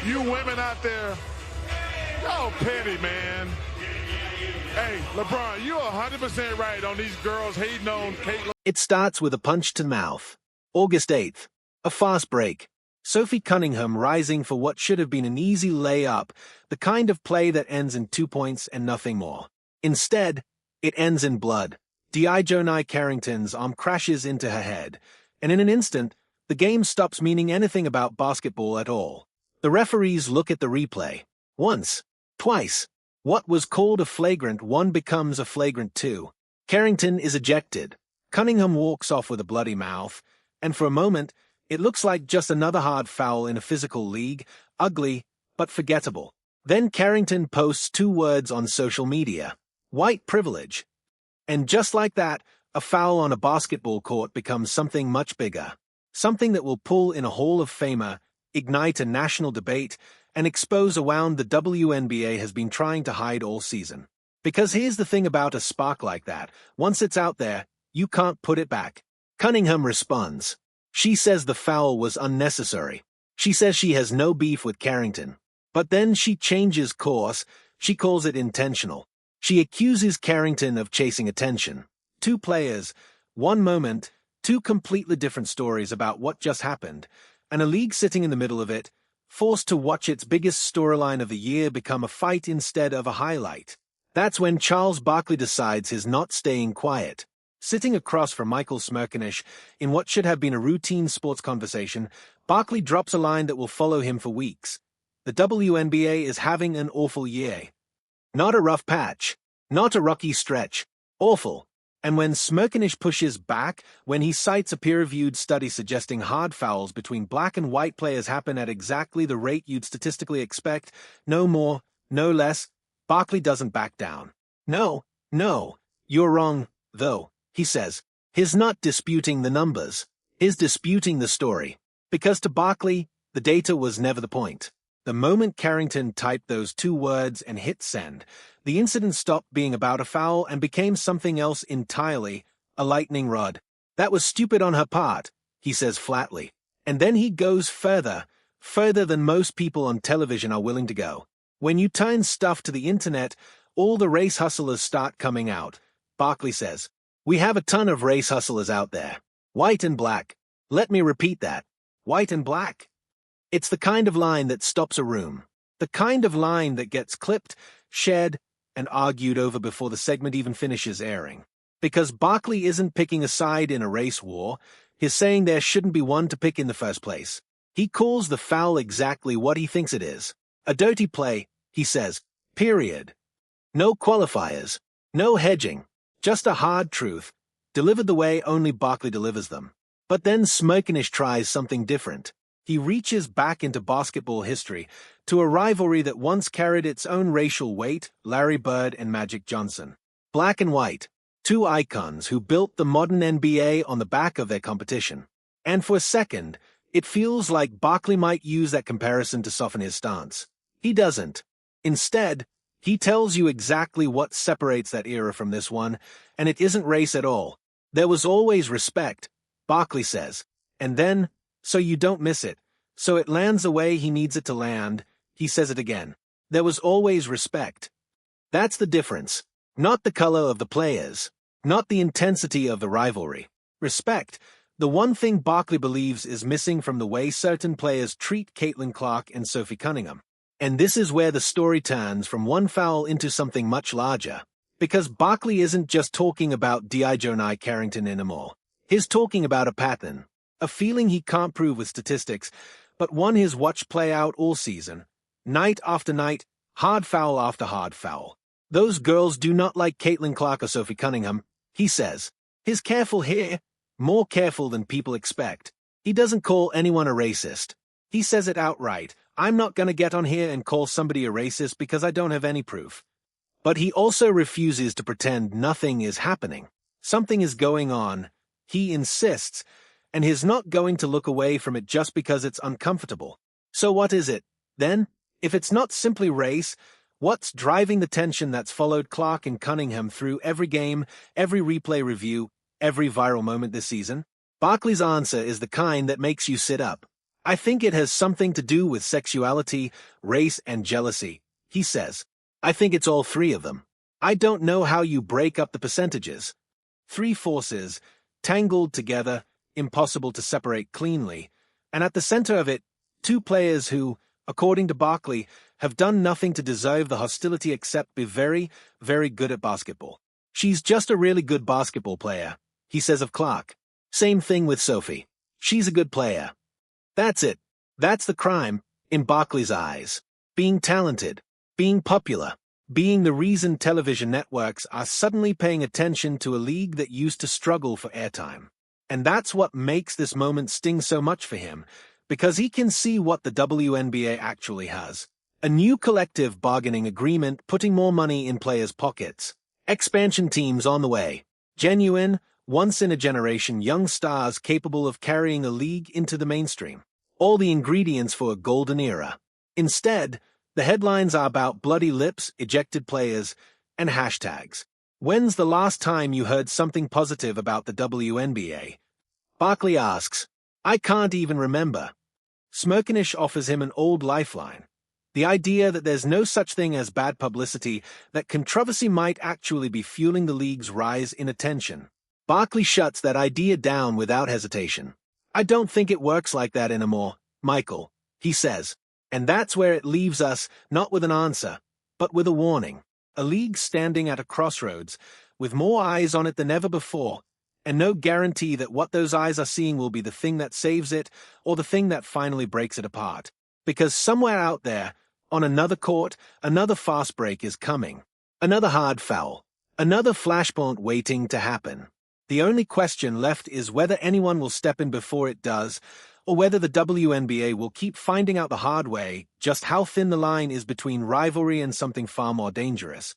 You women out there, y'all petty, man. Hey, LeBron, you're 100% right on these girls hating on Caitlin. It starts with a punch to the mouth. August 8th. A fast break. Sophie Cunningham rising for what should have been an easy layup, the kind of play that ends in 2 points and nothing more. Instead, it ends in blood. DiJonai Carrington's arm crashes into her head, and in an instant, the game stops meaning anything about basketball at all. The referees look at the replay. Once, twice. What was called a flagrant 1 becomes a flagrant 2. Carrington is ejected. Cunningham walks off with a bloody mouth, and for a moment, it looks like just another hard foul in a physical league, ugly, but forgettable. Then Carrington posts 2 words on social media. White privilege. And just like that, a foul on a basketball court becomes something much bigger. Something that will pull in a Hall of Famer, ignite a national debate, and expose a wound the WNBA has been trying to hide all season. Because here's the thing about a spark like that. Once it's out there, you can't put it back. Cunningham responds. She says the foul was unnecessary. She says she has no beef with Carrington. But then she changes course. She calls it intentional. She accuses Carrington of chasing attention. 2 players, 1 moment, 2 completely different stories about what just happened, and a league sitting in the middle of it, forced to watch its biggest storyline of the year become a fight instead of a highlight. That's when Charles Barkley decides he's not staying quiet. Sitting across from Michael Smerconish in what should have been a routine sports conversation, Barkley drops a line that will follow him for weeks. The WNBA is having an awful year. Not a rough patch. Not a rocky stretch. Awful. And when Smerconish pushes back, when he cites a peer-reviewed study suggesting hard fouls between black and white players happen at exactly the rate you'd statistically expect, no more, no less, Barkley doesn't back down. No, you're wrong, though, he says. He's not disputing the numbers. He's disputing the story. Because to Barkley, the data was never the point. The moment Carrington typed those 2 words and hit send, the incident stopped being about a foul and became something else entirely, a lightning rod. That was stupid on her part, he says flatly. And then he goes further than most people on television are willing to go. When you turn stuff to the internet, all the race hustlers start coming out. Barkley says, we have a ton of race hustlers out there. White and black. Let me repeat that. White and black. It's the kind of line that stops a room. The kind of line that gets clipped, shared, and argued over before the segment even finishes airing. Because Barkley isn't picking a side in a race war, he's saying there shouldn't be one to pick in the first place. He calls the foul exactly what he thinks it is. A dirty play, he says, period. No qualifiers, no hedging, just a hard truth, delivered the way only Barkley delivers them. But then Smerconish tries something different. He reaches back into basketball history to a rivalry that once carried its own racial weight, Larry Bird and Magic Johnson. Black and white, 2 icons who built the modern NBA on the back of their competition. And for a second, it feels like Barkley might use that comparison to soften his stance. He doesn't. Instead, he tells you exactly what separates that era from this one, and it isn't race at all. There was always respect, Barkley says, and then, so you don't miss it, so it lands the way he needs it to land, he says it again. There was always respect. That's the difference. Not the color of the players. Not the intensity of the rivalry. Respect. The one thing Barkley believes is missing from the way certain players treat Caitlin Clark and Sophie Cunningham. And this is where the story turns from one foul into something much larger. Because Barkley isn't just talking about DiJonai Carrington anymore. He's talking about a pattern. A feeling he can't prove with statistics, but one he's watched play out all season. Night after night, hard foul after hard foul. Those girls do not like Caitlin Clark or Sophie Cunningham, he says. He's careful here, more careful than people expect. He doesn't call anyone a racist. He says it outright. I'm not going to get on here and call somebody a racist because I don't have any proof. But he also refuses to pretend nothing is happening. Something is going on, he insists, and he's not going to look away from it just because it's uncomfortable. So what is it, then? If it's not simply race, what's driving the tension that's followed Clark and Cunningham through every game, every replay review, every viral moment this season? Barkley's answer is the kind that makes you sit up. I think it has something to do with sexuality, race, and jealousy, he says. I think it's all three of them. I don't know how you break up the percentages. Three forces, tangled together, impossible to separate cleanly, and at the center of it, two players who, according to Barkley, have done nothing to deserve the hostility except be very, very good at basketball. She's just a really good basketball player, he says of Clark. Same thing with Sophie. She's a good player. That's it. That's the crime, in Barkley's eyes. Being talented, being popular, being the reason television networks are suddenly paying attention to a league that used to struggle for airtime. And that's what makes this moment sting so much for him, because he can see what the WNBA actually has. A new collective bargaining agreement putting more money in players' pockets. Expansion teams on the way. Genuine, once-in-a-generation young stars capable of carrying a league into the mainstream. All the ingredients for a golden era. Instead, the headlines are about bloody lips, ejected players, and hashtags. When's the last time you heard something positive about the WNBA? Barkley asks. I can't even remember. Smerconish offers him an old lifeline. The idea that there's no such thing as bad publicity, that controversy might actually be fueling the league's rise in attention. Barkley shuts that idea down without hesitation. I don't think it works like that anymore, Michael, he says. And that's where it leaves us, not with an answer, but with a warning. A league standing at a crossroads, with more eyes on it than ever before, and no guarantee that what those eyes are seeing will be the thing that saves it or the thing that finally breaks it apart. Because somewhere out there, on another court, another fast break is coming. Another hard foul. Another flashpoint waiting to happen. The only question left is whether anyone will step in before it does, or whether the WNBA will keep finding out the hard way just how thin the line is between rivalry and something far more dangerous.